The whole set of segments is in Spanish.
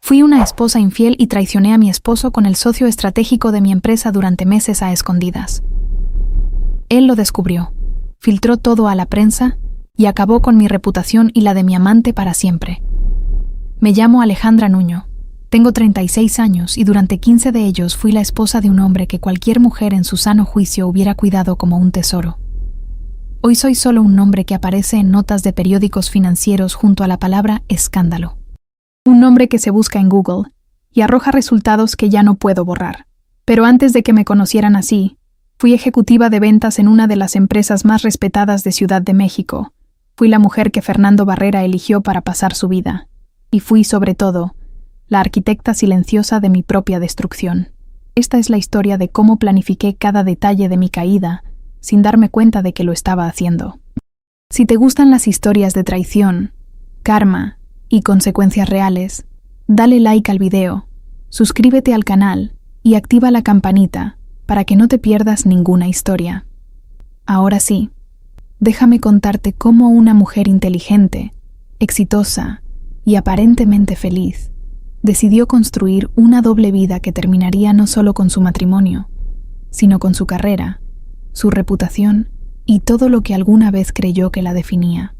Fui una esposa infiel y traicioné a mi esposo con el socio estratégico de mi empresa durante meses a escondidas. Él lo descubrió, filtró todo a la prensa y acabó con mi reputación y la de mi amante para siempre. Me llamo Alejandra Nuño. Tengo 36 años y durante 15 de ellos fui la esposa de un hombre que cualquier mujer en su sano juicio hubiera cuidado como un tesoro. Hoy soy solo un nombre que aparece en notas de periódicos financieros junto a la palabra escándalo. Un nombre que se busca en Google y arroja resultados que ya no puedo borrar. Pero antes de que me conocieran así, fui ejecutiva de ventas en una de las empresas más respetadas de Ciudad de México. Fui la mujer que Fernando Barrera eligió para pasar su vida. Y fui, sobre todo, la arquitecta silenciosa de mi propia destrucción. Esta es la historia de cómo planifiqué cada detalle de mi caída, sin darme cuenta de que lo estaba haciendo. Si te gustan las historias de traición, karma y consecuencias reales, dale like al video, suscríbete al canal y activa la campanita para que no te pierdas ninguna historia. Ahora sí, déjame contarte cómo una mujer inteligente, exitosa y aparentemente feliz decidió construir una doble vida que terminaría no solo con su matrimonio, sino con su carrera, su reputación y todo lo que alguna vez creyó que la definía.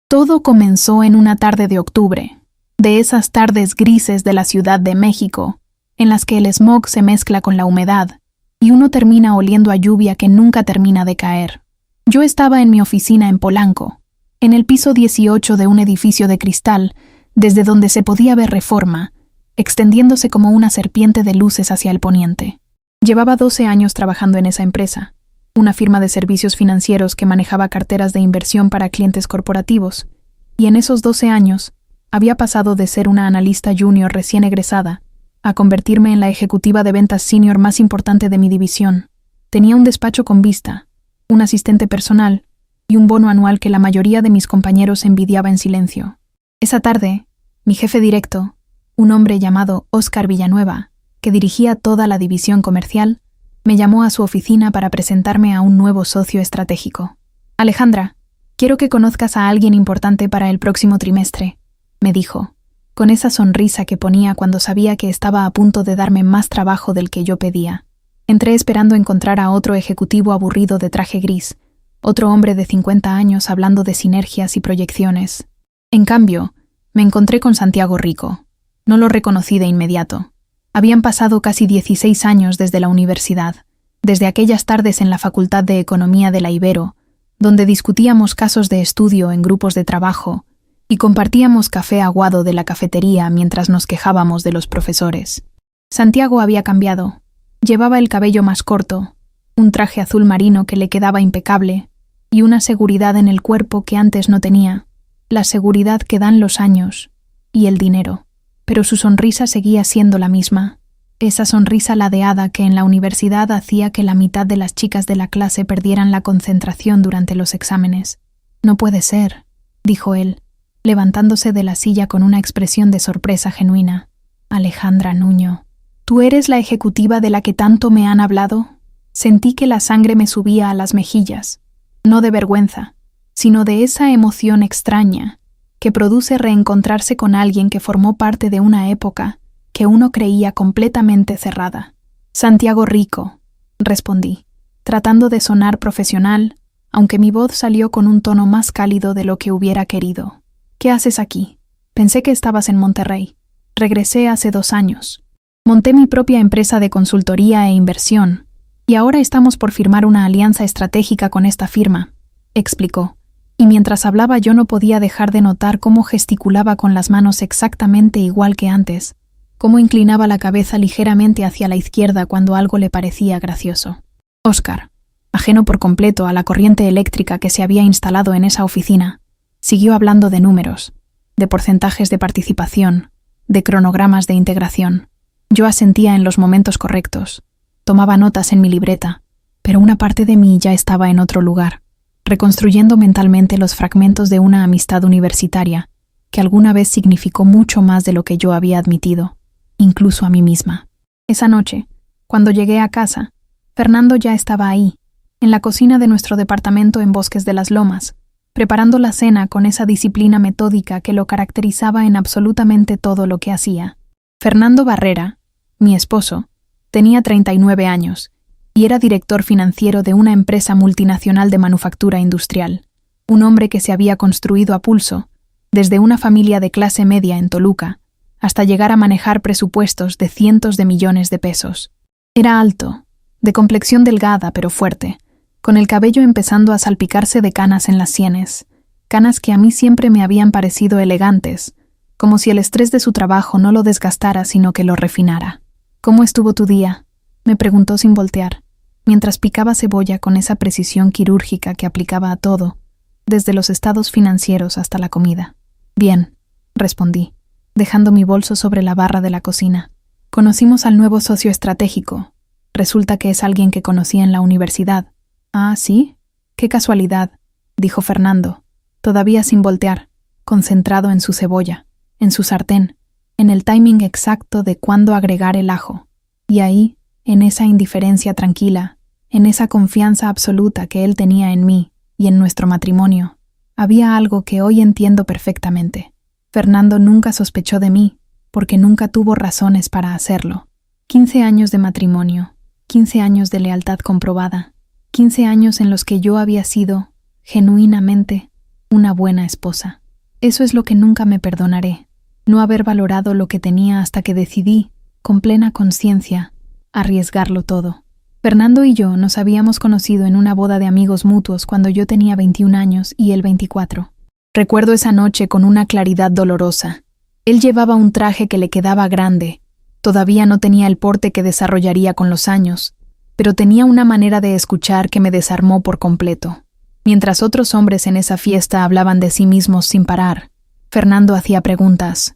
Todo comenzó en una tarde de octubre, de esas tardes grises de la Ciudad de México, en las que el smog se mezcla con la humedad y uno termina oliendo a lluvia que nunca termina de caer. Yo estaba en mi oficina en Polanco, en el piso 18 de un edificio de cristal, desde donde se podía ver Reforma, extendiéndose como una serpiente de luces hacia el poniente. Llevaba 12 años trabajando en esa empresa, una firma de servicios financieros que manejaba carteras de inversión para clientes corporativos, y en esos 12 años había pasado de ser una analista junior recién egresada a convertirme en la ejecutiva de ventas senior más importante de mi división. Tenía un despacho con vista, un asistente personal y un bono anual que la mayoría de mis compañeros envidiaba en silencio. Esa tarde, mi jefe directo, un hombre llamado Óscar Villanueva, que dirigía toda la división comercial, me llamó a su oficina para presentarme a un nuevo socio estratégico. Alejandra, quiero que conozcas a alguien importante para el próximo trimestre, me dijo, con esa sonrisa que ponía cuando sabía que estaba a punto de darme más trabajo del que yo pedía. Entré esperando encontrar a otro ejecutivo aburrido de traje gris, otro hombre de 50 años hablando de sinergias y proyecciones. En cambio, me encontré con Santiago Rico. No lo reconocí de inmediato. Habían pasado casi 16 años desde la universidad, desde aquellas tardes en la Facultad de Economía de la Ibero, donde discutíamos casos de estudio en grupos de trabajo y compartíamos café aguado de la cafetería mientras nos quejábamos de los profesores. Santiago había cambiado. Llevaba el cabello más corto, un traje azul marino que le quedaba impecable y una seguridad en el cuerpo que antes no tenía, la seguridad que dan los años y el dinero. Pero su sonrisa seguía siendo la misma, esa sonrisa ladeada que en la universidad hacía que la mitad de las chicas de la clase perdieran la concentración durante los exámenes. «No puede ser», dijo él, levantándose de la silla con una expresión de sorpresa genuina. «Alejandra Nuño, ¿tú eres la ejecutiva de la que tanto me han hablado?» Sentí que la sangre me subía a las mejillas, no de vergüenza, sino de esa emoción extraña que produce reencontrarse con alguien que formó parte de una época que uno creía completamente cerrada. «Santiago Rico», respondí, tratando de sonar profesional, aunque mi voz salió con un tono más cálido de lo que hubiera querido. «¿Qué haces aquí? Pensé que estabas en Monterrey. Regresé hace 2 años. Monté mi propia empresa de consultoría e inversión, y ahora estamos por firmar una alianza estratégica con esta firma», explicó. Y mientras hablaba yo no podía dejar de notar cómo gesticulaba con las manos exactamente igual que antes, cómo inclinaba la cabeza ligeramente hacia la izquierda cuando algo le parecía gracioso. Óscar, ajeno por completo a la corriente eléctrica que se había instalado en esa oficina, siguió hablando de números, de porcentajes de participación, de cronogramas de integración. Yo asentía en los momentos correctos, tomaba notas en mi libreta, pero una parte de mí ya estaba en otro lugar, reconstruyendo mentalmente los fragmentos de una amistad universitaria que alguna vez significó mucho más de lo que yo había admitido, incluso a mí misma. Esa noche, cuando llegué a casa, Fernando ya estaba ahí, en la cocina de nuestro departamento en Bosques de las Lomas, preparando la cena con esa disciplina metódica que lo caracterizaba en absolutamente todo lo que hacía. Fernando Barrera, mi esposo, tenía 39 años y era director financiero de una empresa multinacional de manufactura industrial, un hombre que se había construido a pulso, desde una familia de clase media en Toluca, hasta llegar a manejar presupuestos de cientos de millones de pesos. Era alto, de complexión delgada pero fuerte, con el cabello empezando a salpicarse de canas en las sienes, canas que a mí siempre me habían parecido elegantes, como si el estrés de su trabajo no lo desgastara sino que lo refinara. «¿Cómo estuvo tu día?», me preguntó sin voltear, mientras picaba cebolla con esa precisión quirúrgica que aplicaba a todo, desde los estados financieros hasta la comida. «Bien», respondí, dejando mi bolso sobre la barra de la cocina. «Conocimos al nuevo socio estratégico. Resulta que es alguien que conocí en la universidad». «Ah, ¿sí? Qué casualidad», dijo Fernando, todavía sin voltear, concentrado en su cebolla, en su sartén, en el timing exacto de cuándo agregar el ajo. Y ahí, en esa indiferencia tranquila, en esa confianza absoluta que él tenía en mí y en nuestro matrimonio, había algo que hoy entiendo perfectamente. Fernando nunca sospechó de mí, porque nunca tuvo razones para hacerlo. 15 años de matrimonio, 15 años de lealtad comprobada, 15 años en los que yo había sido, genuinamente, una buena esposa. Eso es lo que nunca me perdonaré, no haber valorado lo que tenía hasta que decidí, con plena conciencia, arriesgarlo todo. Fernando y yo nos habíamos conocido en una boda de amigos mutuos cuando yo tenía 21 años y él 24. Recuerdo esa noche con una claridad dolorosa. Él llevaba un traje que le quedaba grande. Todavía no tenía el porte que desarrollaría con los años, pero tenía una manera de escuchar que me desarmó por completo. Mientras otros hombres en esa fiesta hablaban de sí mismos sin parar, Fernando hacía preguntas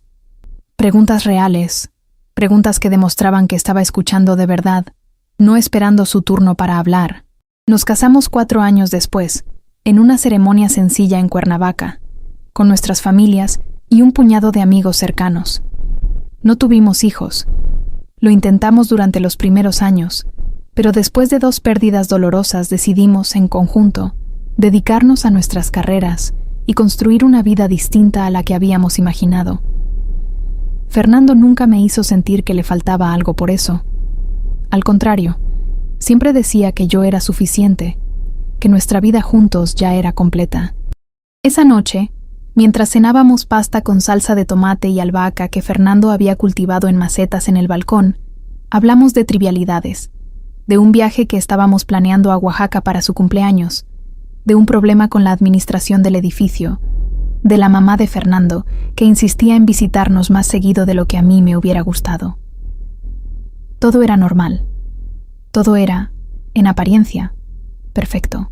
reales, preguntas que demostraban que estaba escuchando de verdad, no esperando su turno para hablar. Nos casamos 4 años después, en una ceremonia sencilla en Cuernavaca, con nuestras familias y un puñado de amigos cercanos. No tuvimos hijos. Lo intentamos durante los primeros años, pero después de 2 pérdidas dolorosas decidimos, en conjunto, dedicarnos a nuestras carreras y construir una vida distinta a la que habíamos imaginado. Fernando nunca me hizo sentir que le faltaba algo por eso. Al contrario, siempre decía que yo era suficiente, que nuestra vida juntos ya era completa. Esa noche, mientras cenábamos pasta con salsa de tomate y albahaca que Fernando había cultivado en macetas en el balcón, hablamos de trivialidades, de un viaje que estábamos planeando a Oaxaca para su cumpleaños, de un problema con la administración del edificio, de la mamá de Fernando, que insistía en visitarnos más seguido de lo que a mí me hubiera gustado. Todo era normal. Todo era, en apariencia, perfecto.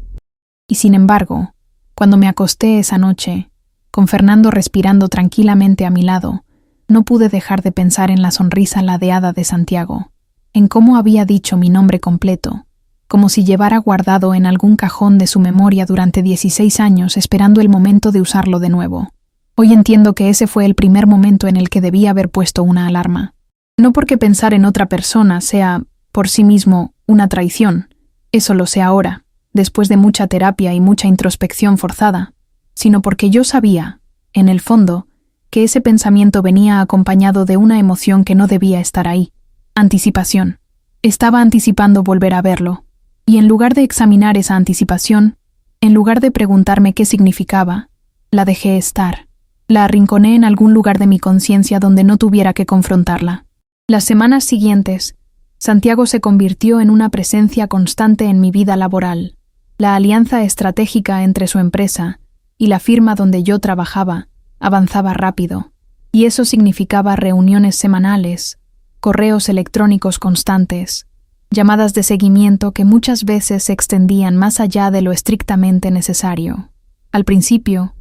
Y sin embargo, cuando me acosté esa noche, con Fernando respirando tranquilamente a mi lado, no pude dejar de pensar en la sonrisa ladeada de Santiago, en cómo había dicho mi nombre completo, como si llevara guardado en algún cajón de su memoria durante 16 años esperando el momento de usarlo de nuevo. Hoy entiendo que ese fue el primer momento en el que debí haber puesto una alarma. No porque pensar en otra persona sea, por sí mismo, una traición, eso lo sé ahora, después de mucha terapia y mucha introspección forzada, sino porque yo sabía, en el fondo, que ese pensamiento venía acompañado de una emoción que no debía estar ahí. Anticipación. Estaba anticipando volver a verlo. Y en lugar de examinar esa anticipación, en lugar de preguntarme qué significaba, la dejé estar. La arrinconé en algún lugar de mi conciencia donde no tuviera que confrontarla. Las semanas siguientes, Santiago se convirtió en una presencia constante en mi vida laboral. La alianza estratégica entre su empresa y la firma donde yo trabajaba avanzaba rápido, y eso significaba reuniones semanales, correos electrónicos constantes, llamadas de seguimiento que muchas veces se extendían más allá de lo estrictamente necesario. Al principio,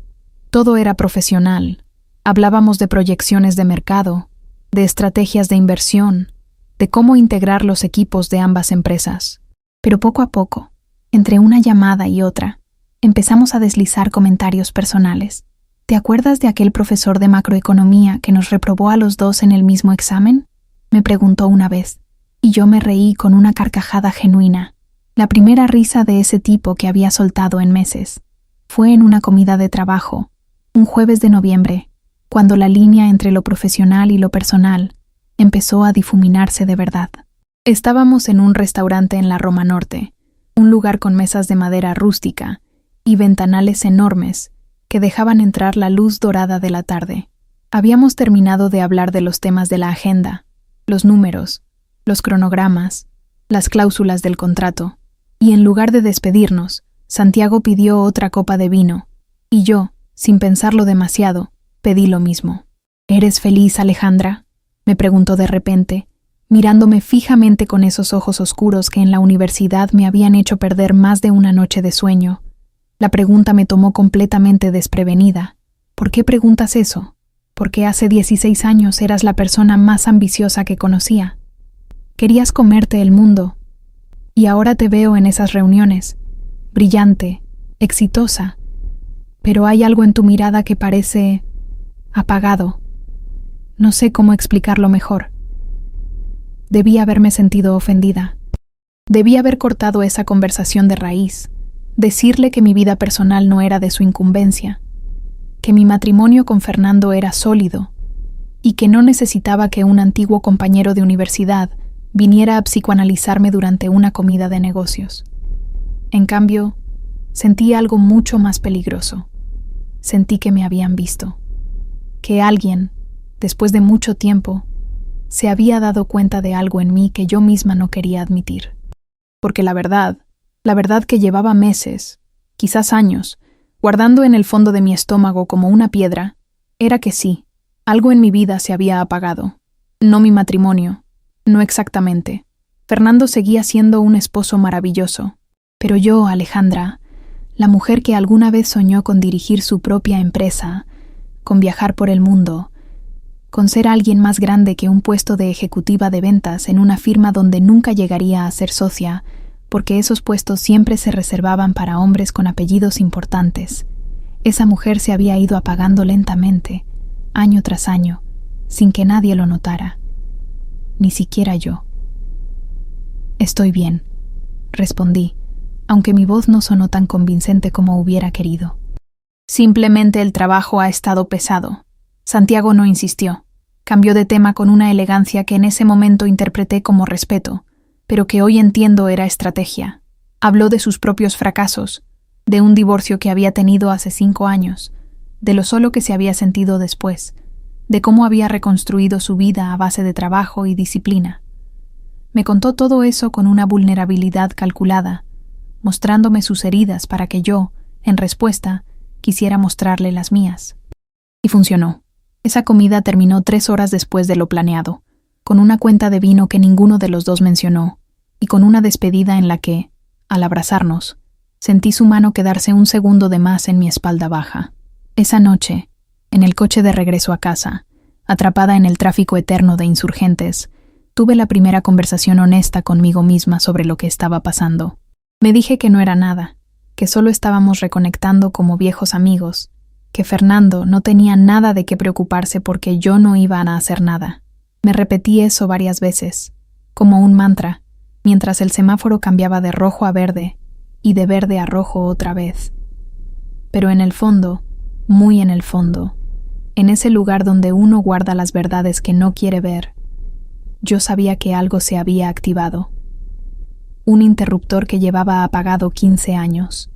todo era profesional. Hablábamos de proyecciones de mercado, de estrategias de inversión, de cómo integrar los equipos de ambas empresas. Pero poco a poco, entre una llamada y otra, empezamos a deslizar comentarios personales. ¿Te acuerdas de aquel profesor de macroeconomía que nos reprobó a los 2 en el mismo examen?, me preguntó una vez. Y yo me reí con una carcajada genuina, la primera risa de ese tipo que había soltado en meses. Fue en una comida de trabajo, un jueves de noviembre, cuando la línea entre lo profesional y lo personal empezó a difuminarse de verdad. Estábamos en un restaurante en la Roma Norte, un lugar con mesas de madera rústica y ventanales enormes que dejaban entrar la luz dorada de la tarde. Habíamos terminado de hablar de los temas de la agenda, los números, los cronogramas, las cláusulas del contrato, y en lugar de despedirnos, Santiago pidió otra copa de vino, y yo, sin pensarlo demasiado, pedí lo mismo. ¿Eres feliz, Alejandra?, me preguntó de repente, mirándome fijamente con esos ojos oscuros que en la universidad me habían hecho perder más de una noche de sueño. La pregunta me tomó completamente desprevenida. ¿Por qué preguntas eso? Porque hace 16 años eras la persona más ambiciosa que conocía. Querías comerte el mundo. Y ahora te veo en esas reuniones, brillante, exitosa, pero hay algo en tu mirada que parece apagado. No sé cómo explicarlo mejor. Debí haberme sentido ofendida. Debí haber cortado esa conversación de raíz, decirle que mi vida personal no era de su incumbencia, que mi matrimonio con Fernando era sólido y que no necesitaba que un antiguo compañero de universidad viniera a psicoanalizarme durante una comida de negocios. En cambio, sentí algo mucho más peligroso. Sentí que me habían visto, que alguien, después de mucho tiempo, se había dado cuenta de algo en mí que yo misma no quería admitir. Porque la verdad que llevaba meses, quizás años, guardando en el fondo de mi estómago como una piedra, era que sí, algo en mi vida se había apagado. No mi matrimonio, no exactamente. Fernando seguía siendo un esposo maravilloso, pero yo, Alejandra, la mujer que alguna vez soñó con dirigir su propia empresa, con viajar por el mundo, con ser alguien más grande que un puesto de ejecutiva de ventas en una firma donde nunca llegaría a ser socia, porque esos puestos siempre se reservaban para hombres con apellidos importantes. Esa mujer se había ido apagando lentamente, año tras año, sin que nadie lo notara, ni siquiera yo. «Estoy bien», respondí, aunque mi voz no sonó tan convincente como hubiera querido. «Simplemente el trabajo ha estado pesado». Santiago no insistió. Cambió de tema con una elegancia que en ese momento interpreté como respeto, pero que hoy entiendo era estrategia. Habló de sus propios fracasos, de un divorcio que había tenido hace 5 años, de lo solo que se había sentido después, de cómo había reconstruido su vida a base de trabajo y disciplina. Me contó todo eso con una vulnerabilidad calculada, mostrándome sus heridas para que yo, en respuesta, quisiera mostrarle las mías. Y funcionó. Esa comida terminó 3 horas después de lo planeado, con una cuenta de vino que ninguno de los dos mencionó, y con una despedida en la que, al abrazarnos, sentí su mano quedarse un segundo de más en mi espalda baja. Esa noche, en el coche de regreso a casa, atrapada en el tráfico eterno de insurgentes, tuve la primera conversación honesta conmigo misma sobre lo que estaba pasando. Me dije que no era nada, que solo estábamos reconectando como viejos amigos, que Fernando no tenía nada de qué preocuparse porque yo no iba a hacer nada. Me repetí eso varias veces, como un mantra, mientras el semáforo cambiaba de rojo a verde y de verde a rojo otra vez. Pero en el fondo, muy en el fondo, en ese lugar donde uno guarda las verdades que no quiere ver, yo sabía que algo se había activado. Un interruptor que llevaba apagado 15 años.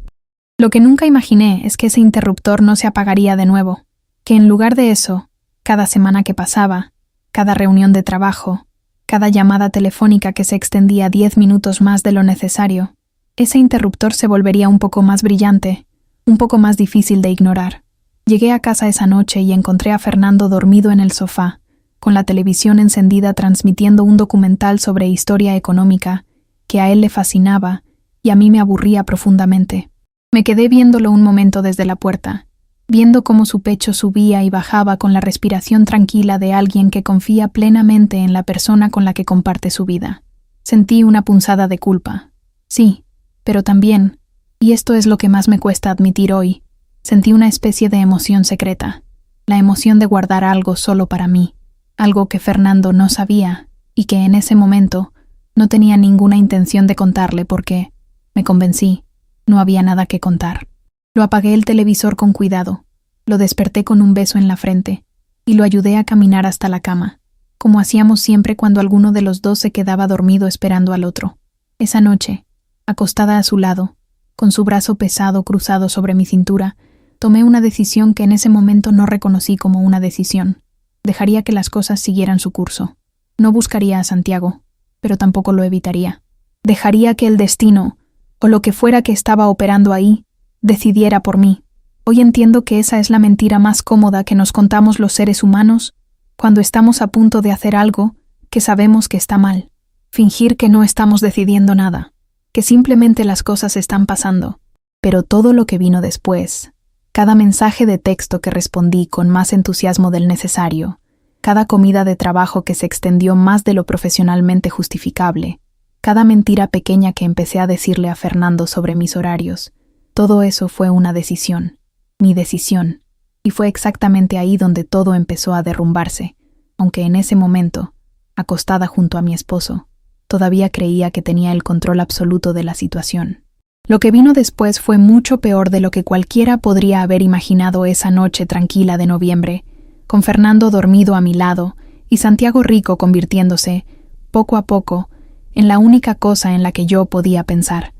Lo que nunca imaginé es que ese interruptor no se apagaría de nuevo, que en lugar de eso, cada semana que pasaba, cada reunión de trabajo, cada llamada telefónica que se extendía 10 minutos más de lo necesario, ese interruptor se volvería un poco más brillante, un poco más difícil de ignorar. Llegué a casa esa noche y encontré a Fernando dormido en el sofá, con la televisión encendida transmitiendo un documental sobre historia económica que a él le fascinaba y a mí me aburría profundamente. Me quedé viéndolo un momento desde la puerta, viendo cómo su pecho subía y bajaba con la respiración tranquila de alguien que confía plenamente en la persona con la que comparte su vida. Sentí una punzada de culpa. Sí, pero también, y esto es lo que más me cuesta admitir hoy, sentí una especie de emoción secreta, la emoción de guardar algo solo para mí, algo que Fernando no sabía y que en ese momento no tenía ninguna intención de contarle porque, me convencí, no había nada que contar. Lo apagué el televisor con cuidado, lo desperté con un beso en la frente y lo ayudé a caminar hasta la cama. como hacíamos siempre cuando alguno de los dos se quedaba dormido esperando al otro. Esa noche, acostada a su lado, con su brazo pesado cruzado sobre mi cintura, tomé una decisión que en ese momento no reconocí como una decisión. Dejaría que las cosas siguieran su curso. No buscaría a Santiago, pero tampoco lo evitaría. Dejaría que el destino, o lo que fuera que estaba operando ahí, decidiera por mí. Hoy entiendo que esa es la mentira más cómoda que nos contamos los seres humanos cuando estamos a punto de hacer algo que sabemos que está mal. Fingir que no estamos decidiendo nada, que simplemente las cosas están pasando. Pero todo lo que vino después, cada mensaje de texto que respondí con más entusiasmo del necesario, cada comida de trabajo que se extendió más de lo profesionalmente justificable, cada mentira pequeña que empecé a decirle a Fernando sobre mis horarios, todo eso fue una decisión, mi decisión, y fue exactamente ahí donde todo empezó a derrumbarse, aunque en ese momento, acostada junto a mi esposo, todavía creía que tenía el control absoluto de la situación. Lo que vino después fue mucho peor de lo que cualquiera podría haber imaginado esa noche tranquila de noviembre, con Fernando dormido a mi lado y Santiago Rico convirtiéndose, poco a poco, en la única cosa en la que yo podía pensar.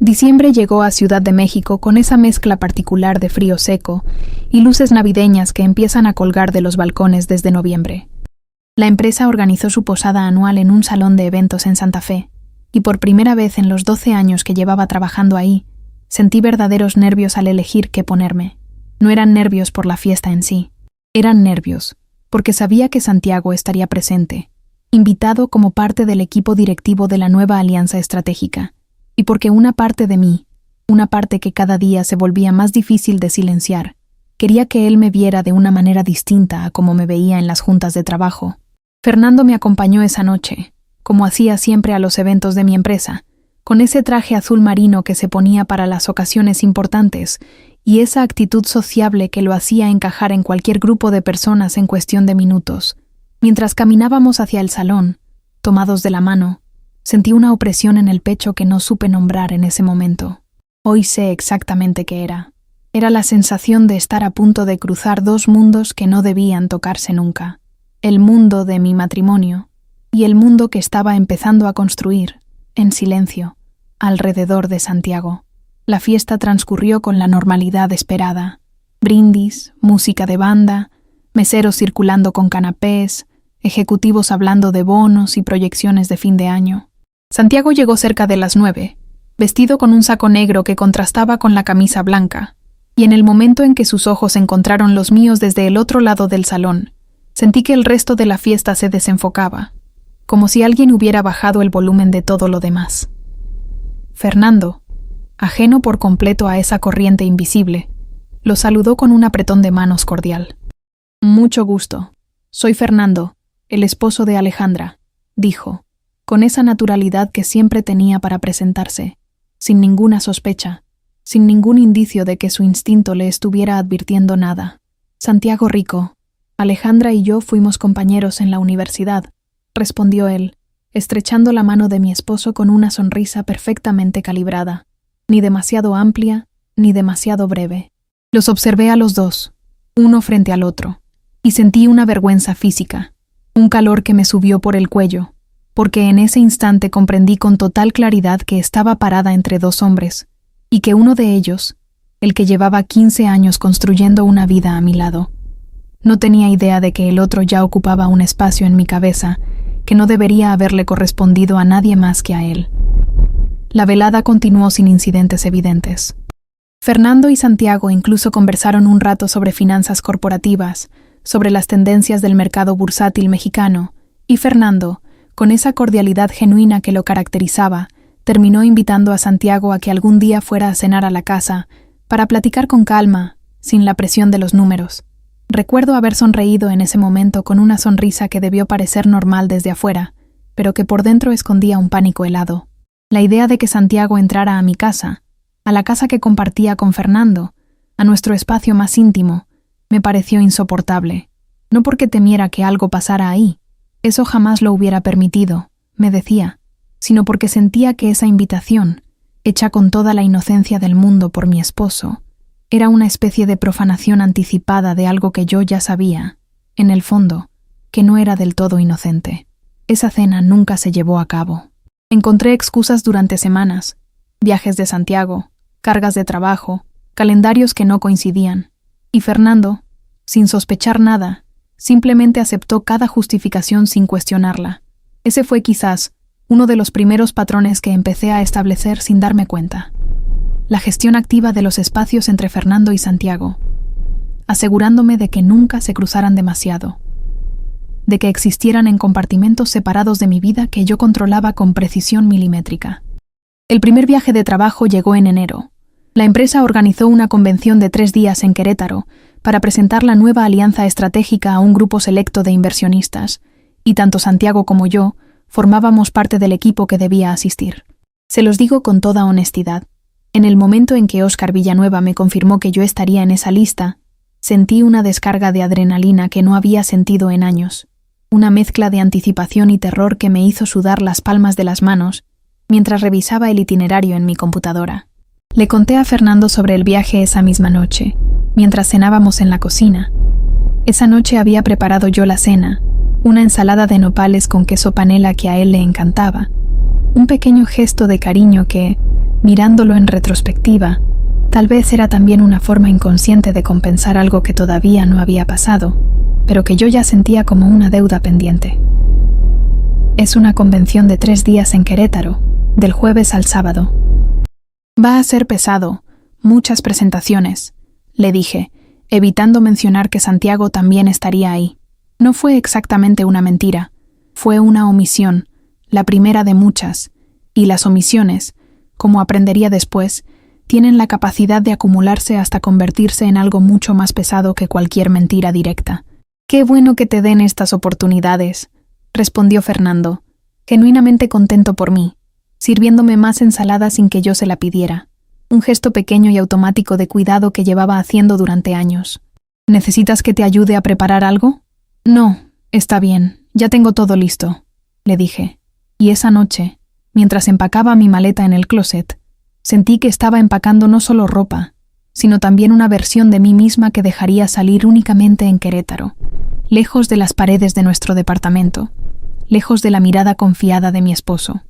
Diciembre llegó a Ciudad de México con esa mezcla particular de frío seco y luces navideñas que empiezan a colgar de los balcones desde noviembre. La empresa organizó su posada anual en un salón de eventos en Santa Fe, y por primera vez en los 12 años que llevaba trabajando ahí, sentí verdaderos nervios al elegir qué ponerme. No eran nervios por la fiesta en sí, eran nervios porque sabía que Santiago estaría presente, invitado como parte del equipo directivo de la nueva alianza estratégica, y porque una parte de mí, una parte que cada día se volvía más difícil de silenciar, quería que él me viera de una manera distinta a como me veía en las juntas de trabajo. Fernando me acompañó esa noche, como hacía siempre a los eventos de mi empresa, con ese traje azul marino que se ponía para las ocasiones importantes y esa actitud sociable que lo hacía encajar en cualquier grupo de personas en cuestión de minutos. Mientras caminábamos hacia el salón, tomados de la mano, sentí una opresión en el pecho que no supe nombrar en ese momento. Hoy sé exactamente qué era. Era la sensación de estar a punto de cruzar dos mundos que no debían tocarse nunca. El mundo de mi matrimonio y el mundo que estaba empezando a construir, en silencio, alrededor de Santiago. La fiesta transcurrió con la normalidad esperada. Brindis, música de banda, meseros circulando con canapés, ejecutivos hablando de bonos y proyecciones de fin de año. Santiago llegó cerca de las 9, vestido con un saco negro que contrastaba con la camisa blanca, y en el momento en que sus ojos encontraron los míos desde el otro lado del salón, sentí que el resto de la fiesta se desenfocaba, como si alguien hubiera bajado el volumen de todo lo demás. Fernando, ajeno por completo a esa corriente invisible, lo saludó con un apretón de manos cordial. «Mucho gusto. Soy Fernando, el esposo de Alejandra», dijo, con esa naturalidad que siempre tenía para presentarse, sin ninguna sospecha, sin ningún indicio de que su instinto le estuviera advirtiendo nada. «Santiago Rico, Alejandra y yo fuimos compañeros en la universidad», respondió él, estrechando la mano de mi esposo con una sonrisa perfectamente calibrada, ni demasiado amplia, ni demasiado breve. Los observé a los dos, uno frente al otro, y sentí una vergüenza física, un calor que me subió por el cuello, porque en ese instante comprendí con total claridad que estaba parada entre dos hombres, y que uno de ellos, el que llevaba 15 años construyendo una vida a mi lado, no tenía idea de que el otro ya ocupaba un espacio en mi cabeza que no debería haberle correspondido a nadie más que a él. La velada continuó sin incidentes evidentes. Fernando y Santiago incluso conversaron un rato sobre finanzas corporativas, sobre las tendencias del mercado bursátil mexicano, y Fernando, con esa cordialidad genuina que lo caracterizaba, terminó invitando a Santiago a que algún día fuera a cenar a la casa, para platicar con calma, sin la presión de los números. Recuerdo haber sonreído en ese momento con una sonrisa que debió parecer normal desde afuera, pero que por dentro escondía un pánico helado. La idea de que Santiago entrara a mi casa, a la casa que compartía con Fernando, a nuestro espacio más íntimo, me pareció insoportable. No porque temiera que algo pasara ahí, eso jamás lo hubiera permitido, me decía, sino porque sentía que esa invitación, hecha con toda la inocencia del mundo por mi esposo, era una especie de profanación anticipada de algo que yo ya sabía, en el fondo, que no era del todo inocente. Esa cena nunca se llevó a cabo. Encontré excusas durante semanas, viajes de Santiago, cargas de trabajo, calendarios que no coincidían, y Fernando, sin sospechar nada, simplemente aceptó cada justificación sin cuestionarla. Ese fue quizás uno de los primeros patrones que empecé a establecer sin darme cuenta. La gestión activa de los espacios entre Fernando y Santiago, asegurándome de que nunca se cruzaran demasiado, de que existieran en compartimentos separados de mi vida que yo controlaba con precisión milimétrica. El primer viaje de trabajo llegó en enero. La empresa organizó una convención de 3 días en Querétaro para presentar la nueva alianza estratégica a un grupo selecto de inversionistas, y tanto Santiago como yo formábamos parte del equipo que debía asistir. Se los digo con toda honestidad. En el momento en que Óscar Villanueva me confirmó que yo estaría en esa lista, sentí una descarga de adrenalina que no había sentido en años, una mezcla de anticipación y terror que me hizo sudar las palmas de las manos mientras revisaba el itinerario en mi computadora. Le conté a Fernando sobre el viaje esa misma noche, mientras cenábamos en la cocina. Esa noche había preparado yo la cena, una ensalada de nopales con queso panela que a él le encantaba, un pequeño gesto de cariño que, mirándolo en retrospectiva, tal vez era también una forma inconsciente de compensar algo que todavía no había pasado, pero que yo ya sentía como una deuda pendiente. Es una convención de 3 días en Querétaro, del jueves al sábado. Va a ser pesado, muchas presentaciones, le dije, evitando mencionar que Santiago también estaría ahí. No fue exactamente una mentira, fue una omisión, la primera de muchas, y las omisiones, como aprendería después, tienen la capacidad de acumularse hasta convertirse en algo mucho más pesado que cualquier mentira directa. «Qué bueno que te den estas oportunidades», respondió Fernando, genuinamente contento por mí, sirviéndome más ensalada sin que yo se la pidiera, un gesto pequeño y automático de cuidado que llevaba haciendo durante años. «¿Necesitas que te ayude a preparar algo?» «No, está bien, ya tengo todo listo», le dije, y esa noche, mientras empacaba mi maleta en el closet, sentí que estaba empacando no solo ropa, sino también una versión de mí misma que dejaría salir únicamente en Querétaro, lejos de las paredes de nuestro departamento, lejos de la mirada confiada de mi esposo.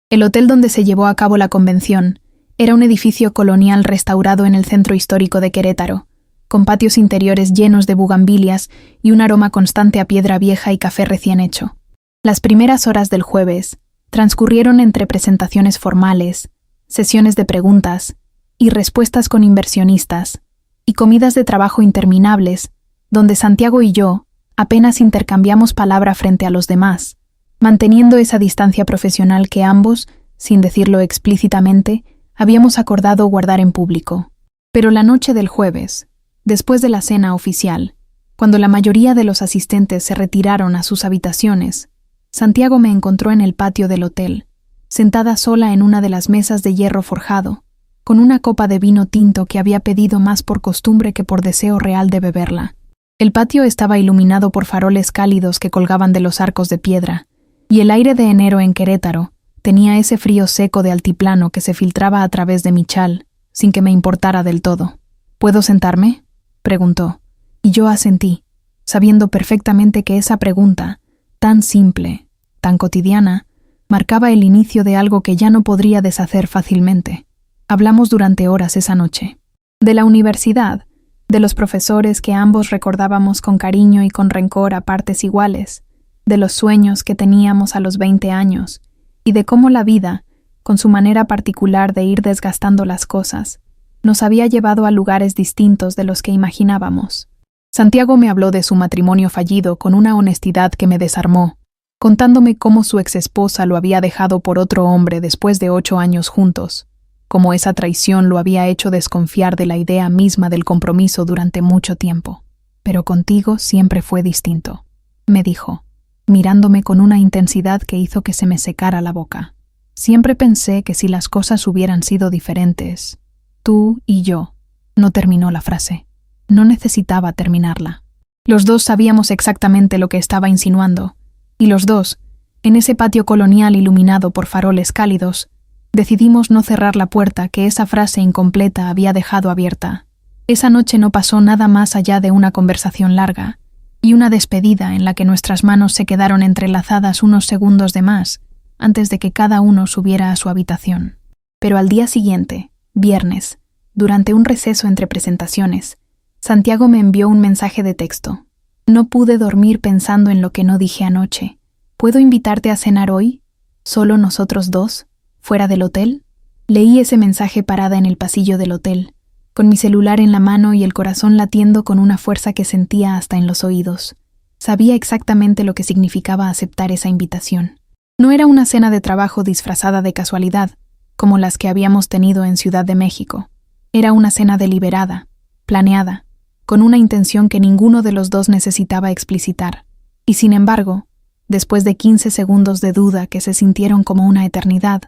El hotel donde se llevó a cabo la convención era un edificio colonial restaurado en el centro histórico de Querétaro, con patios interiores llenos de bugambilias y un aroma constante a piedra vieja y café recién hecho. Las primeras horas del jueves transcurrieron entre presentaciones formales, sesiones de preguntas y respuestas con inversionistas, y comidas de trabajo interminables, donde Santiago y yo apenas intercambiamos palabra frente a los demás, manteniendo esa distancia profesional que ambos, sin decirlo explícitamente, habíamos acordado guardar en público. Pero la noche del jueves, después de la cena oficial, cuando la mayoría de los asistentes se retiraron a sus habitaciones, Santiago me encontró en el patio del hotel, sentada sola en una de las mesas de hierro forjado, con una copa de vino tinto que había pedido más por costumbre que por deseo real de beberla. El patio estaba iluminado por faroles cálidos que colgaban de los arcos de piedra, y el aire de enero en Querétaro tenía ese frío seco de altiplano que se filtraba a través de mi chal, sin que me importara del todo. «¿Puedo sentarme?», preguntó, y yo asentí, sabiendo perfectamente que esa pregunta, tan simple, tan cotidiana, marcaba el inicio de algo que ya no podría deshacer fácilmente. Hablamos durante horas esa noche. De la universidad, de los profesores que ambos recordábamos con cariño y con rencor a partes iguales, de los sueños que teníamos a los 20 años, y de cómo la vida, con su manera particular de ir desgastando las cosas, nos había llevado a lugares distintos de los que imaginábamos. Santiago me habló de su matrimonio fallido con una honestidad que me desarmó, contándome cómo su exesposa lo había dejado por otro hombre después de 8 años juntos, cómo esa traición lo había hecho desconfiar de la idea misma del compromiso durante mucho tiempo. «Pero contigo siempre fue distinto», me dijo, mirándome con una intensidad que hizo que se me secara la boca. «Siempre pensé que si las cosas hubieran sido diferentes, tú y yo», no terminó la frase. No necesitaba terminarla. Los dos sabíamos exactamente lo que estaba insinuando, y los dos, en ese patio colonial iluminado por faroles cálidos, decidimos no cerrar la puerta que esa frase incompleta había dejado abierta. Esa noche no pasó nada más allá de una conversación larga, y una despedida en la que nuestras manos se quedaron entrelazadas unos segundos de más antes de que cada uno subiera a su habitación. Pero al día siguiente, viernes, durante un receso entre presentaciones, Santiago me envió un mensaje de texto. No pude dormir pensando en lo que no dije anoche. ¿Puedo invitarte a cenar hoy? ¿Solo nosotros dos? ¿Fuera del hotel? Leí ese mensaje parada en el pasillo del hotel, con mi celular en la mano y el corazón latiendo con una fuerza que sentía hasta en los oídos. Sabía exactamente lo que significaba aceptar esa invitación. No era una cena de trabajo disfrazada de casualidad, como las que habíamos tenido en Ciudad de México. Era una cena deliberada, planeada, con una intención que ninguno de los dos necesitaba explicitar. Y sin embargo, después de 15 segundos de duda que se sintieron como una eternidad,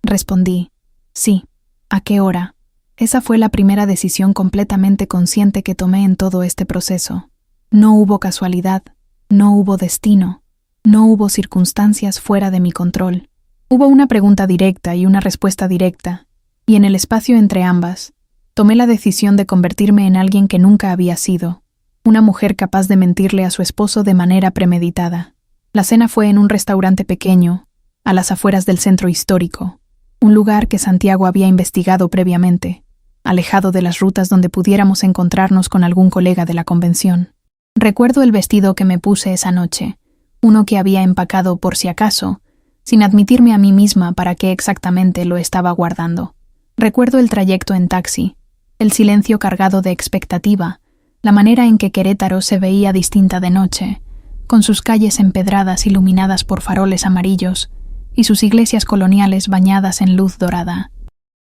respondí, sí. ¿A qué hora? Esa fue la primera decisión completamente consciente que tomé en todo este proceso. No hubo casualidad, no hubo destino, no hubo circunstancias fuera de mi control. Hubo una pregunta directa y una respuesta directa, y en el espacio entre ambas, tomé la decisión de convertirme en alguien que nunca había sido, una mujer capaz de mentirle a su esposo de manera premeditada. La cena fue en un restaurante pequeño, a las afueras del centro histórico, un lugar que Santiago había investigado previamente, alejado de las rutas donde pudiéramos encontrarnos con algún colega de la convención. Recuerdo el vestido que me puse esa noche, uno que había empacado por si acaso, sin admitirme a mí misma para qué exactamente lo estaba guardando. Recuerdo el trayecto en taxi, el silencio cargado de expectativa, la manera en que Querétaro se veía distinta de noche, con sus calles empedradas iluminadas por faroles amarillos y sus iglesias coloniales bañadas en luz dorada.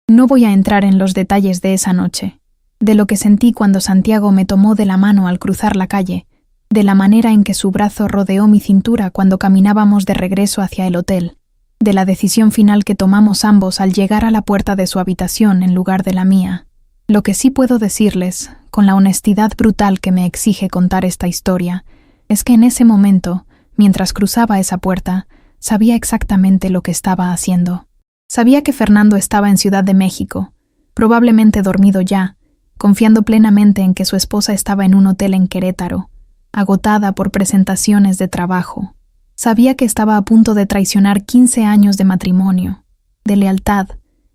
No voy a entrar en los detalles de esa noche, de lo que sentí cuando Santiago me tomó de la mano al cruzar la calle, de la manera en que su brazo rodeó mi cintura cuando caminábamos de regreso hacia el hotel, de la decisión final que tomamos ambos al llegar a la puerta de su habitación en lugar de la mía. Lo que sí puedo decirles, con la honestidad brutal que me exige contar esta historia, es que en ese momento, mientras cruzaba esa puerta, sabía exactamente lo que estaba haciendo. Sabía que Fernando estaba en Ciudad de México, probablemente dormido ya, confiando plenamente en que su esposa estaba en un hotel en Querétaro, agotada por presentaciones de trabajo. Sabía que estaba a punto de traicionar 15 años de matrimonio, de lealtad,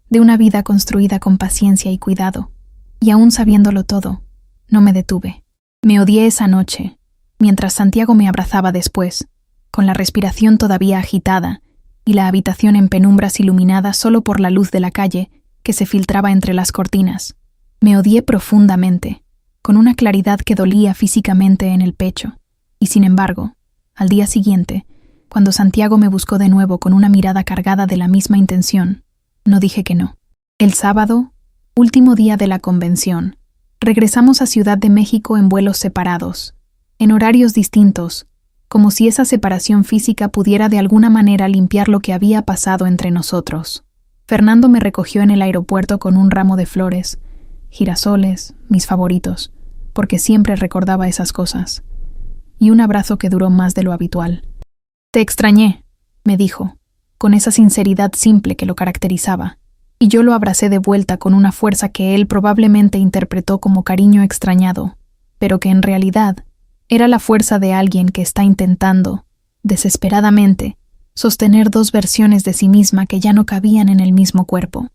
de una vida construida con paciencia y cuidado. Y aún sabiéndolo todo, no me detuve. Me odié esa noche, mientras Santiago me abrazaba después, con la respiración todavía agitada y la habitación en penumbras iluminada solo por la luz de la calle que se filtraba entre las cortinas. Me odié profundamente, con una claridad que dolía físicamente en el pecho, y sin embargo, al día siguiente, cuando Santiago me buscó de nuevo con una mirada cargada de la misma intención, no dije que no. El sábado, último día de la convención, regresamos a Ciudad de México en vuelos separados, en horarios distintos, como si esa separación física pudiera de alguna manera limpiar lo que había pasado entre nosotros. Fernando me recogió en el aeropuerto con un ramo de flores, girasoles, mis favoritos, porque siempre recordaba esas cosas, y un abrazo que duró más de lo habitual. «Te extrañé», me dijo, con esa sinceridad simple que lo caracterizaba, y yo lo abracé de vuelta con una fuerza que él probablemente interpretó como cariño extrañado, pero que en realidad era la fuerza de alguien que está intentando, desesperadamente, sostener dos versiones de sí misma que ya no cabían en el mismo cuerpo.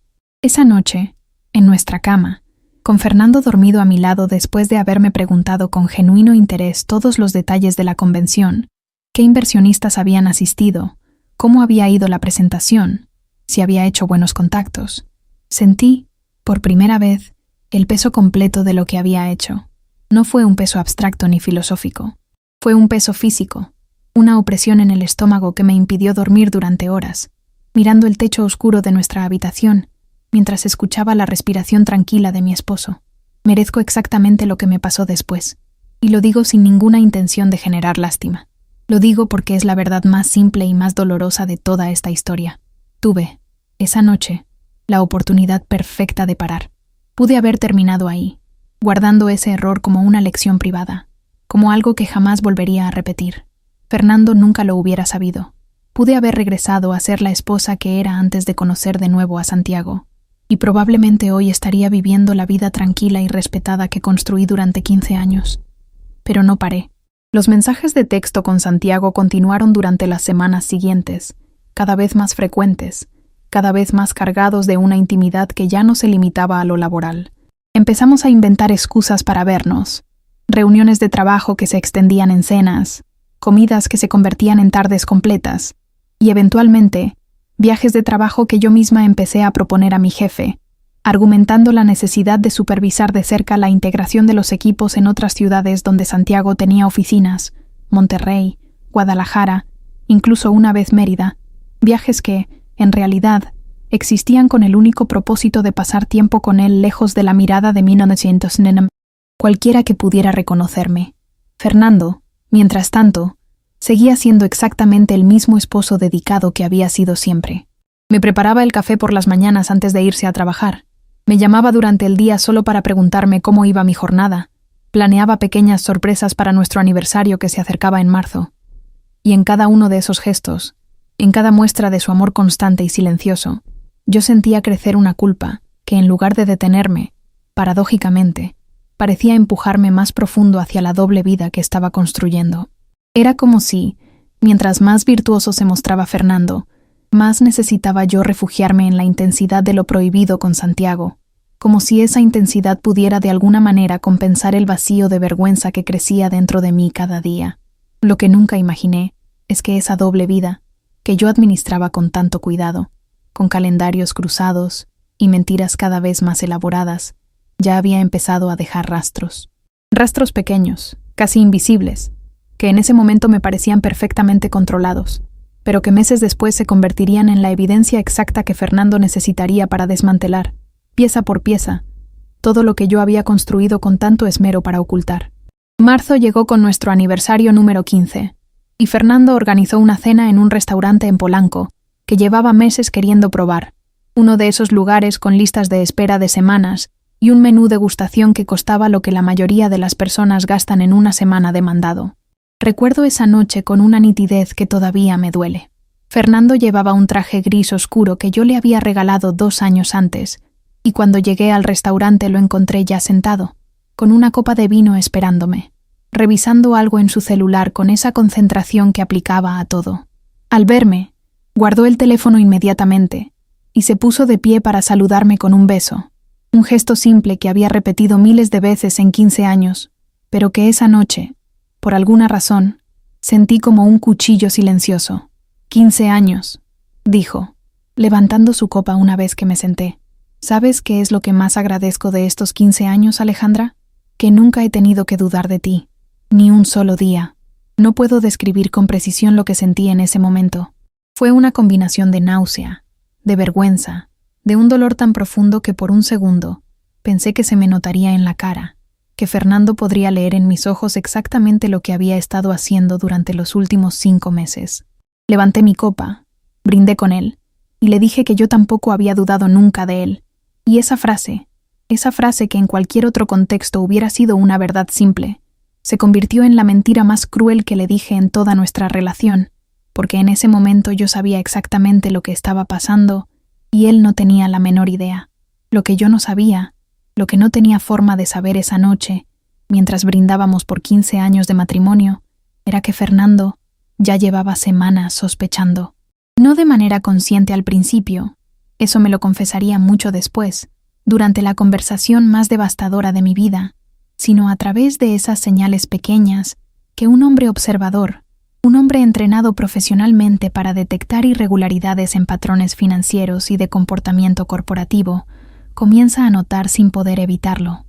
Esa noche, en nuestra cama, con Fernando dormido a mi lado después de haberme preguntado con genuino interés todos los detalles de la convención, qué inversionistas habían asistido, cómo había ido la presentación, si había hecho buenos contactos, sentí, por primera vez, el peso completo de lo que había hecho. No fue un peso abstracto ni filosófico, fue un peso físico, una opresión en el estómago que me impidió dormir durante horas, mirando el techo oscuro de nuestra habitación, mientras escuchaba la respiración tranquila de mi esposo. Merezco exactamente lo que me pasó después, y lo digo sin ninguna intención de generar lástima. Lo digo porque es la verdad más simple y más dolorosa de toda esta historia. Tuve, esa noche, la oportunidad perfecta de parar. Pude haber terminado ahí, guardando ese error como una lección privada, como algo que jamás volvería a repetir. Fernando nunca lo hubiera sabido. Pude haber regresado a ser la esposa que era antes de conocer de nuevo a Santiago, y probablemente hoy estaría viviendo la vida tranquila y respetada que construí durante 15 años. Pero no paré. Los mensajes de texto con Santiago continuaron durante las semanas siguientes, cada vez más frecuentes, cada vez más cargados de una intimidad que ya no se limitaba a lo laboral. Empezamos a inventar excusas para vernos, reuniones de trabajo que se extendían en cenas, comidas que se convertían en tardes completas, y eventualmente, viajes de trabajo que yo misma empecé a proponer a mi jefe, argumentando la necesidad de supervisar de cerca la integración de los equipos en otras ciudades donde Santiago tenía oficinas, Monterrey, Guadalajara, incluso una vez Mérida, viajes que, en realidad, existían con el único propósito de pasar tiempo con él lejos de la mirada de 1900 cualquiera que pudiera reconocerme. Fernando, mientras tanto, seguía siendo exactamente el mismo esposo dedicado que había sido siempre. Me preparaba el café por las mañanas antes de irse a trabajar. Me llamaba durante el día solo para preguntarme cómo iba mi jornada. Planeaba pequeñas sorpresas para nuestro aniversario que se acercaba en marzo. Y en cada uno de esos gestos, en cada muestra de su amor constante y silencioso, yo sentía crecer una culpa que, en lugar de detenerme, paradójicamente, parecía empujarme más profundo hacia la doble vida que estaba construyendo. Era como si, mientras más virtuoso se mostraba Fernando, más necesitaba yo refugiarme en la intensidad de lo prohibido con Santiago, como si esa intensidad pudiera de alguna manera compensar el vacío de vergüenza que crecía dentro de mí cada día. Lo que nunca imaginé es que esa doble vida, que yo administraba con tanto cuidado, con calendarios cruzados y mentiras cada vez más elaboradas, ya había empezado a dejar rastros. Rastros pequeños, casi invisibles, que en ese momento me parecían perfectamente controlados, pero que meses después se convertirían en la evidencia exacta que Fernando necesitaría para desmantelar, pieza por pieza, todo lo que yo había construido con tanto esmero para ocultar. Marzo llegó con nuestro aniversario número 15, y Fernando organizó una cena en un restaurante en Polanco, que llevaba meses queriendo probar, uno de esos lugares con listas de espera de semanas y un menú degustación que costaba lo que la mayoría de las personas gastan en una semana de mandado. Recuerdo esa noche con una nitidez que todavía me duele. Fernando llevaba un traje gris oscuro que yo le había regalado 2 años antes, y cuando llegué al restaurante lo encontré ya sentado, con una copa de vino esperándome, revisando algo en su celular con esa concentración que aplicaba a todo. Al verme, guardó el teléfono inmediatamente y se puso de pie para saludarme con un beso, un gesto simple que había repetido miles de veces en 15 años, pero que esa noche, por alguna razón, sentí como un cuchillo silencioso. 15 años, dijo, levantando su copa una vez que me senté. ¿Sabes qué es lo que más agradezco de estos 15 años, Alejandra? Que nunca he tenido que dudar de ti, ni un solo día. No puedo describir con precisión lo que sentí en ese momento. Fue una combinación de náusea, de vergüenza, de un dolor tan profundo que por un segundo pensé que se me notaría en la cara, que Fernando podría leer en mis ojos exactamente lo que había estado haciendo durante los últimos 5 meses. Levanté mi copa, brindé con él, y le dije que yo tampoco había dudado nunca de él. Y esa frase que en cualquier otro contexto hubiera sido una verdad simple, se convirtió en la mentira más cruel que le dije en toda nuestra relación, porque en ese momento yo sabía exactamente lo que estaba pasando y él no tenía la menor idea. Lo que yo no sabía, lo que no tenía forma de saber esa noche, mientras brindábamos por 15 años de matrimonio, era que Fernando ya llevaba semanas sospechando. No de manera consciente al principio, eso me lo confesaría mucho después, durante la conversación más devastadora de mi vida, sino a través de esas señales pequeñas que un hombre observador, un hombre entrenado profesionalmente para detectar irregularidades en patrones financieros y de comportamiento corporativo, comienza a notar sin poder evitarlo.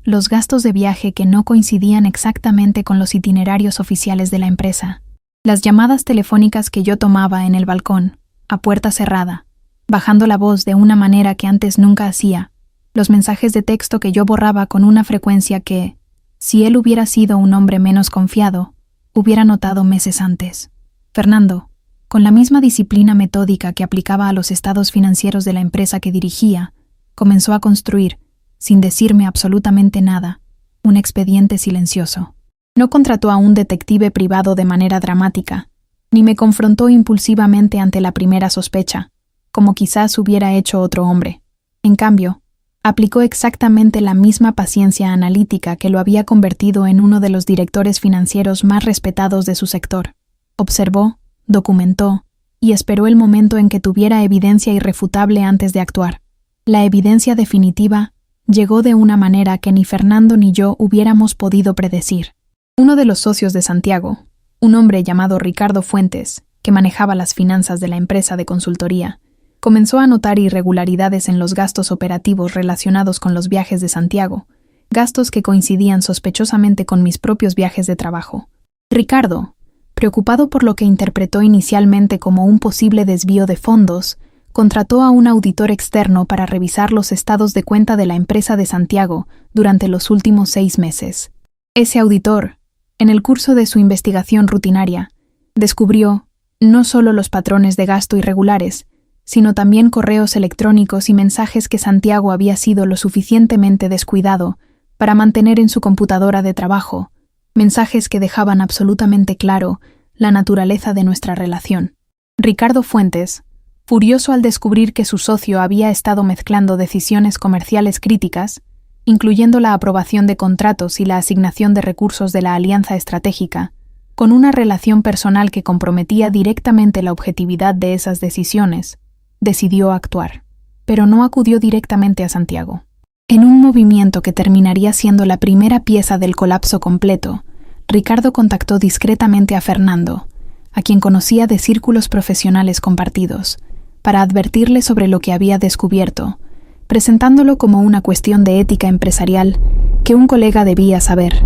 Los gastos de viaje que no coincidían exactamente con los itinerarios oficiales de la empresa, las llamadas telefónicas que yo tomaba en el balcón, a puerta cerrada, bajando la voz de una manera que antes nunca hacía, los mensajes de texto que yo borraba con una frecuencia que, si él hubiera sido un hombre menos confiado, hubiera notado meses antes. Fernando, con la misma disciplina metódica que aplicaba a los estados financieros de la empresa que dirigía, comenzó a construir, sin decirme absolutamente nada, un expediente silencioso. No contrató a un detective privado de manera dramática, ni me confrontó impulsivamente ante la primera sospecha, como quizás hubiera hecho otro hombre. En cambio, Aplicó exactamente la misma paciencia analítica que lo había convertido en uno de los directores financieros más respetados de su sector. Observó, documentó y esperó el momento en que tuviera evidencia irrefutable antes de actuar. La evidencia definitiva llegó de una manera que ni Fernando ni yo hubiéramos podido predecir. Uno de los socios de Santiago, un hombre llamado Ricardo Fuentes, que manejaba las finanzas de la empresa de consultoría, comenzó a notar irregularidades en los gastos operativos relacionados con los viajes de Santiago, gastos que coincidían sospechosamente con mis propios viajes de trabajo. Ricardo, preocupado por lo que interpretó inicialmente como un posible desvío de fondos, contrató a un auditor externo para revisar los estados de cuenta de la empresa de Santiago durante los últimos 6 meses. Ese auditor, en el curso de su investigación rutinaria, descubrió no solo los patrones de gasto irregulares, sino también correos electrónicos y mensajes que Santiago había sido lo suficientemente descuidado para mantener en su computadora de trabajo, mensajes que dejaban absolutamente claro la naturaleza de nuestra relación. Ricardo Fuentes, furioso al descubrir que su socio había estado mezclando decisiones comerciales críticas, incluyendo la aprobación de contratos y la asignación de recursos de la alianza estratégica, con una relación personal que comprometía directamente la objetividad de esas decisiones, decidió actuar, pero no acudió directamente a Santiago. En un movimiento que terminaría siendo la primera pieza del colapso completo, Ricardo contactó discretamente a Fernando, a quien conocía de círculos profesionales compartidos, para advertirle sobre lo que había descubierto, presentándolo como una cuestión de ética empresarial que un colega debía saber.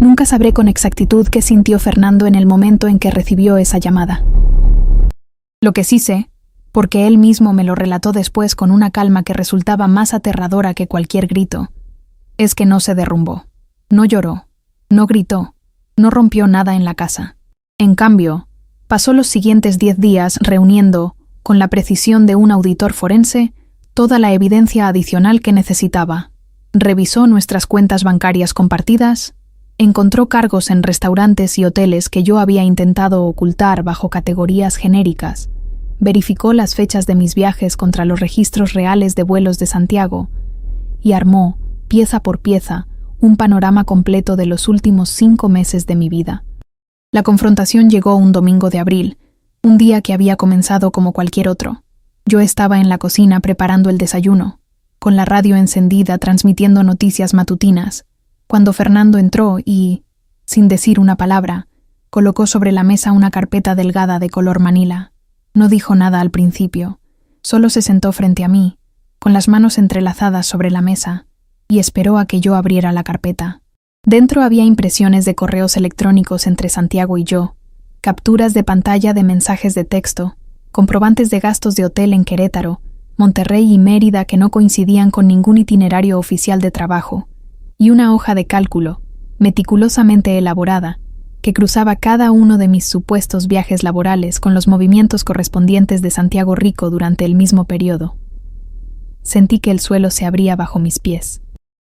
Nunca sabré con exactitud qué sintió Fernando en el momento en que recibió esa llamada. Lo que sí sé, porque él mismo me lo relató después con una calma que resultaba más aterradora que cualquier grito, es que no se derrumbó, no lloró, no gritó, no rompió nada en la casa. En cambio, pasó los siguientes 10 días reuniendo, con la precisión de un auditor forense, toda la evidencia adicional que necesitaba. Revisó nuestras cuentas bancarias compartidas, encontró cargos en restaurantes y hoteles que yo había intentado ocultar bajo categorías genéricas, verificó las fechas de mis viajes contra los registros reales de vuelos de Santiago y armó, pieza por pieza, un panorama completo de los últimos 5 meses de mi vida. La confrontación llegó un domingo de abril, un día que había comenzado como cualquier otro. Yo estaba en la cocina preparando el desayuno, con la radio encendida transmitiendo noticias matutinas, cuando Fernando entró y, sin decir una palabra, colocó sobre la mesa una carpeta delgada de color manila. No dijo nada al principio, solo se sentó frente a mí, con las manos entrelazadas sobre la mesa, y esperó a que yo abriera la carpeta. Dentro había impresiones de correos electrónicos entre Santiago y yo, capturas de pantalla de mensajes de texto, comprobantes de gastos de hotel en Querétaro, Monterrey y Mérida que no coincidían con ningún itinerario oficial de trabajo, y una hoja de cálculo, meticulosamente elaborada, que cruzaba cada uno de mis supuestos viajes laborales con los movimientos correspondientes de Santiago Rico durante el mismo periodo. Sentí que el suelo se abría bajo mis pies.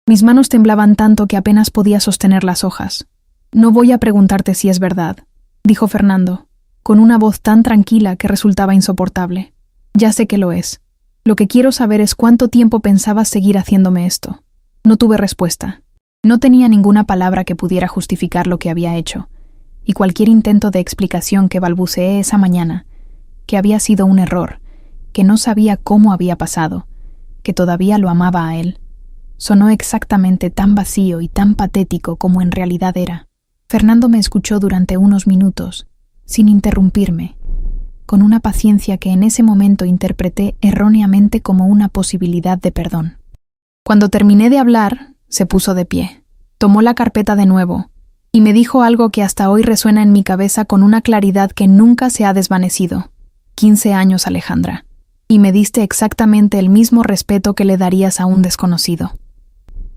Mis manos temblaban tanto que apenas podía sostener las hojas. «No voy a preguntarte si es verdad», dijo Fernando, con una voz tan tranquila que resultaba insoportable. «Ya sé que lo es. Lo que quiero saber es cuánto tiempo pensabas seguir haciéndome esto». No tuve respuesta. No tenía ninguna palabra que pudiera justificar lo que había hecho, y cualquier intento de explicación que balbuceé esa mañana, que había sido un error, que no sabía cómo había pasado, que todavía lo amaba a él, sonó exactamente tan vacío y tan patético como en realidad era. Fernando me escuchó durante unos minutos, sin interrumpirme, con una paciencia que en ese momento interpreté erróneamente como una posibilidad de perdón. Cuando terminé de hablar, se puso de pie, tomó la carpeta de nuevo y me dijo algo que hasta hoy resuena en mi cabeza con una claridad que nunca se ha desvanecido. 15 años, Alejandra, y me diste exactamente el mismo respeto que le darías a un desconocido.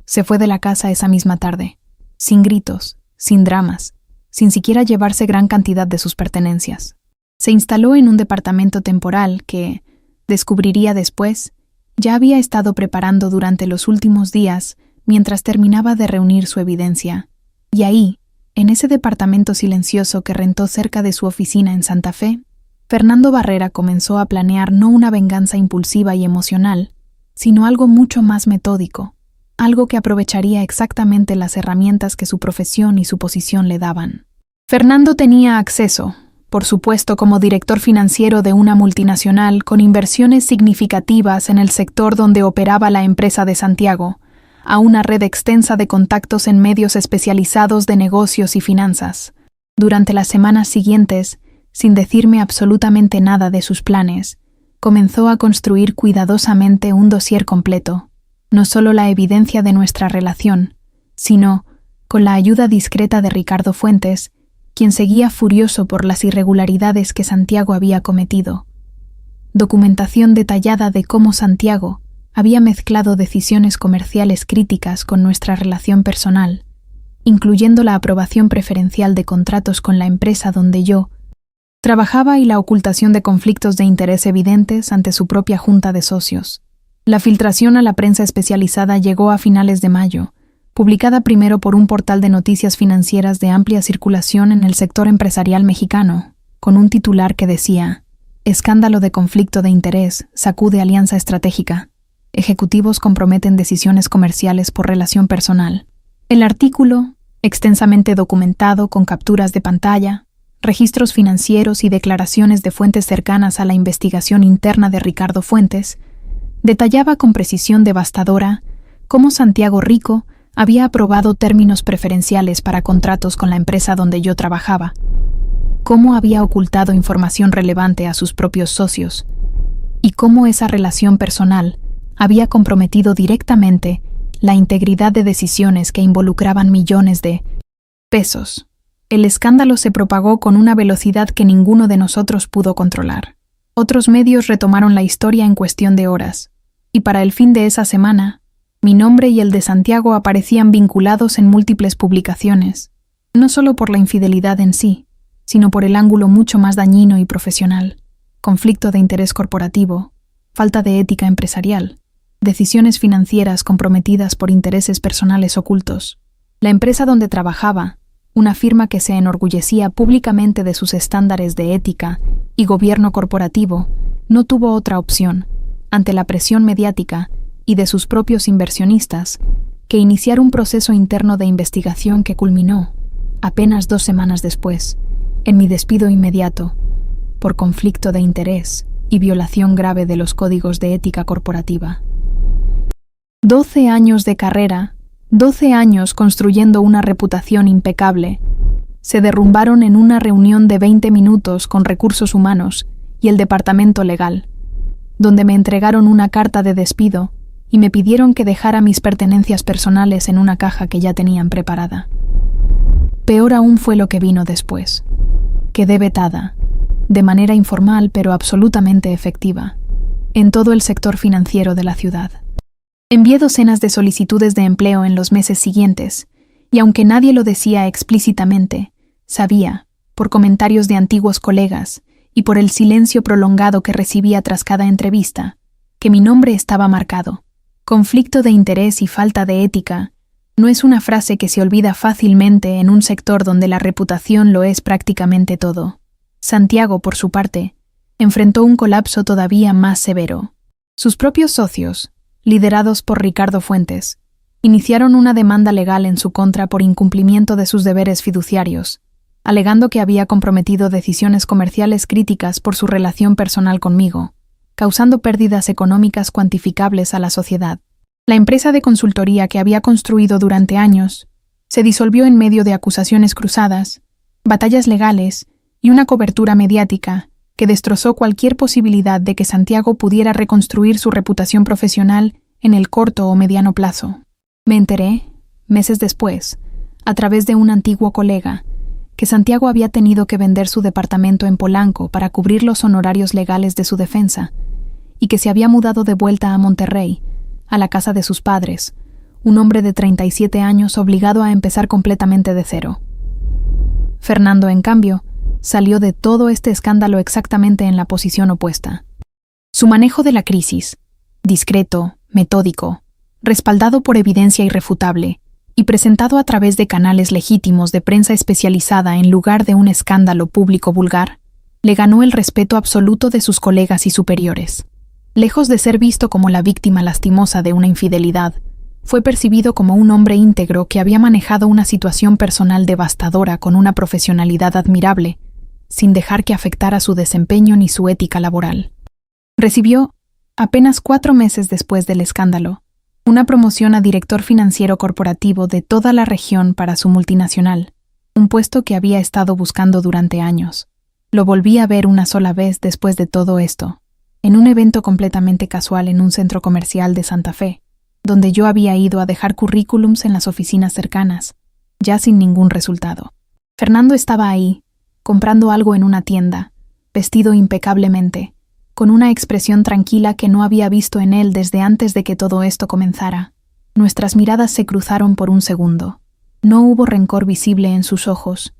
Se fue de la casa esa misma tarde, sin gritos, sin dramas, sin siquiera llevarse gran cantidad de sus pertenencias. Se instaló en un departamento temporal que, descubriría después, ya había estado preparando durante los últimos días mientras terminaba de reunir su evidencia. Y ahí, en ese departamento silencioso que rentó cerca de su oficina en Santa Fe, Fernando Barrera comenzó a planear no una venganza impulsiva y emocional, sino algo mucho más metódico, algo que aprovecharía exactamente las herramientas que su profesión y su posición le daban. Fernando tenía acceso, por supuesto como director financiero de una multinacional con inversiones significativas en el sector donde operaba la empresa de Santiago, a una red extensa de contactos en medios especializados de negocios y finanzas. Durante las semanas siguientes, sin decirme absolutamente nada de sus planes, comenzó a construir cuidadosamente un dossier completo, no solo la evidencia de nuestra relación, sino, con la ayuda discreta de Ricardo Fuentes, quien seguía furioso por las irregularidades que Santiago había cometido. Documentación detallada de cómo Santiago había mezclado decisiones comerciales críticas con nuestra relación personal, incluyendo la aprobación preferencial de contratos con la empresa donde yo trabajaba y la ocultación de conflictos de interés evidentes ante su propia junta de socios. La filtración a la prensa especializada llegó a finales de mayo, publicada primero por un portal de noticias financieras de amplia circulación en el sector empresarial mexicano, con un titular que decía: Escándalo de conflicto de interés, sacude alianza estratégica. Ejecutivos comprometen decisiones comerciales por relación personal. El artículo, extensamente documentado con capturas de pantalla, registros financieros y declaraciones de fuentes cercanas a la investigación interna de Ricardo Fuentes, detallaba con precisión devastadora cómo Santiago Rico había aprobado términos preferenciales para contratos con la empresa donde yo trabajaba, cómo había ocultado información relevante a sus propios socios y cómo esa relación personal había comprometido directamente la integridad de decisiones que involucraban millones de pesos. El escándalo se propagó con una velocidad que ninguno de nosotros pudo controlar. Otros medios retomaron la historia en cuestión de horas, y para el fin de esa semana, mi nombre y el de Santiago aparecían vinculados en múltiples publicaciones, no solo por la infidelidad en sí, sino por el ángulo mucho más dañino y profesional: conflicto de interés corporativo, falta de ética empresarial, decisiones financieras comprometidas por intereses personales ocultos. La empresa donde trabajaba, una firma que se enorgullecía públicamente de sus estándares de ética y gobierno corporativo, no tuvo otra opción, ante la presión mediática y de sus propios inversionistas, que iniciar un proceso interno de investigación que culminó, apenas 2 semanas después, en mi despido inmediato, por conflicto de interés y violación grave de los códigos de ética corporativa. 12 años de carrera, 12 años construyendo una reputación impecable, se derrumbaron en una reunión de 20 minutos con recursos humanos y el departamento legal, donde me entregaron una carta de despido y me pidieron que dejara mis pertenencias personales en una caja que ya tenían preparada. Peor aún fue lo que vino después. Quedé vetada, de manera informal pero absolutamente efectiva, en todo el sector financiero de la ciudad. Envié docenas de solicitudes de empleo en los meses siguientes, y aunque nadie lo decía explícitamente, sabía, por comentarios de antiguos colegas y por el silencio prolongado que recibía tras cada entrevista, que mi nombre estaba marcado. Conflicto de interés y falta de ética no es una frase que se olvida fácilmente en un sector donde la reputación lo es prácticamente todo. Santiago, por su parte, enfrentó un colapso todavía más severo. Sus propios socios, liderados por Ricardo Fuentes, iniciaron una demanda legal en su contra por incumplimiento de sus deberes fiduciarios, alegando que había comprometido decisiones comerciales críticas por su relación personal conmigo, causando pérdidas económicas cuantificables a la sociedad. La empresa de consultoría que había construido durante años se disolvió en medio de acusaciones cruzadas, batallas legales y una cobertura mediática que destrozó cualquier posibilidad de que Santiago pudiera reconstruir su reputación profesional en el corto o mediano plazo. Me enteré, meses después, a través de un antiguo colega, que Santiago había tenido que vender su departamento en Polanco para cubrir los honorarios legales de su defensa, y que se había mudado de vuelta a Monterrey, a la casa de sus padres, un hombre de 37 años obligado a empezar completamente de cero. Fernando, en cambio, salió de todo este escándalo exactamente en la posición opuesta. Su manejo de la crisis, discreto, metódico, respaldado por evidencia irrefutable y presentado a través de canales legítimos de prensa especializada en lugar de un escándalo público vulgar, le ganó el respeto absoluto de sus colegas y superiores. Lejos de ser visto como la víctima lastimosa de una infidelidad, fue percibido como un hombre íntegro que había manejado una situación personal devastadora con una profesionalidad admirable, sin dejar que afectara su desempeño ni su ética laboral. Recibió, apenas 4 meses después del escándalo, una promoción a director financiero corporativo de toda la región para su multinacional, un puesto que había estado buscando durante años. Lo volví a ver una sola vez después de todo esto, en un evento completamente casual en un centro comercial de Santa Fe, donde yo había ido a dejar currículums en las oficinas cercanas, ya sin ningún resultado. Fernando estaba ahí, comprando algo en una tienda, vestido impecablemente, con una expresión tranquila que no había visto en él desde antes de que todo esto comenzara. Nuestras miradas se cruzaron por un segundo. No hubo rencor visible en sus ojos,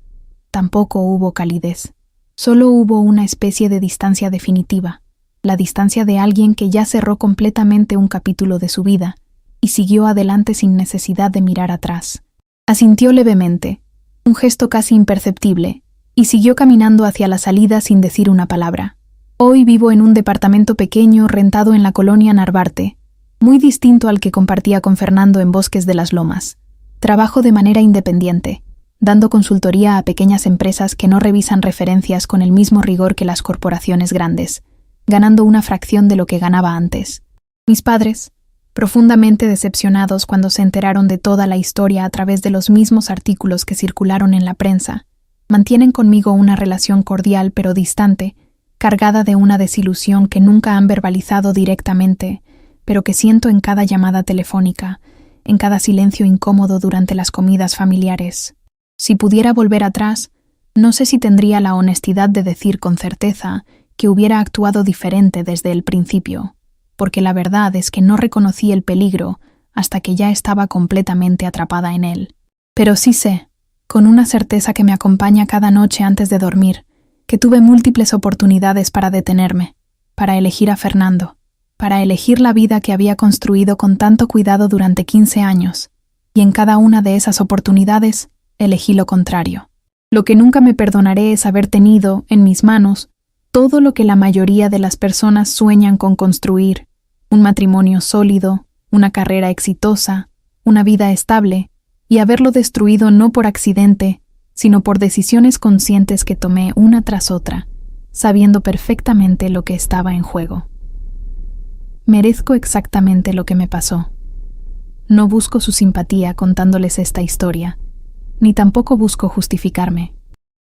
tampoco hubo calidez. Solo hubo una especie de distancia definitiva, la distancia de alguien que ya cerró completamente un capítulo de su vida y siguió adelante sin necesidad de mirar atrás. Asintió levemente, un gesto casi imperceptible, y siguió caminando hacia la salida sin decir una palabra. Hoy vivo en un departamento pequeño rentado en la colonia Narvarte, muy distinto al que compartía con Fernando en Bosques de las Lomas. Trabajo de manera independiente, dando consultoría a pequeñas empresas que no revisan referencias con el mismo rigor que las corporaciones grandes, ganando una fracción de lo que ganaba antes. Mis padres, profundamente decepcionados cuando se enteraron de toda la historia a través de los mismos artículos que circularon en la prensa, mantienen conmigo una relación cordial pero distante, cargada de una desilusión que nunca han verbalizado directamente, pero que siento en cada llamada telefónica, en cada silencio incómodo durante las comidas familiares. Si pudiera volver atrás, no sé si tendría la honestidad de decir con certeza que hubiera actuado diferente desde el principio, porque la verdad es que no reconocí el peligro hasta que ya estaba completamente atrapada en él. Pero sí sé, con una certeza que me acompaña cada noche antes de dormir, que tuve múltiples oportunidades para detenerme, para elegir a Fernando, para elegir la vida que había construido con tanto cuidado durante 15 años, y en cada una de esas oportunidades elegí lo contrario. Lo que nunca me perdonaré es haber tenido, en mis manos, todo lo que la mayoría de las personas sueñan con construir: un matrimonio sólido, una carrera exitosa, una vida estable, y haberlo destruido no por accidente, sino por decisiones conscientes que tomé una tras otra, sabiendo perfectamente lo que estaba en juego. Merezco exactamente lo que me pasó. No busco su simpatía contándoles esta historia, ni tampoco busco justificarme.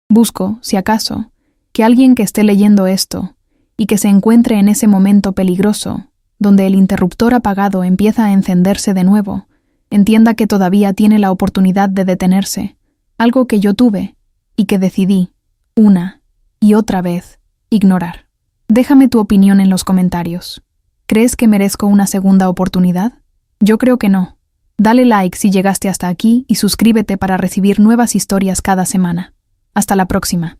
Busco, si acaso, que alguien que esté leyendo esto y que se encuentre en ese momento peligroso, donde el interruptor apagado empieza a encenderse de nuevo, entienda que todavía tiene la oportunidad de detenerse, algo que yo tuve y que decidí, una y otra vez, ignorar. Déjame tu opinión en los comentarios. ¿Crees que merezco una segunda oportunidad? Yo creo que no. Dale like si llegaste hasta aquí y suscríbete para recibir nuevas historias cada semana. Hasta la próxima.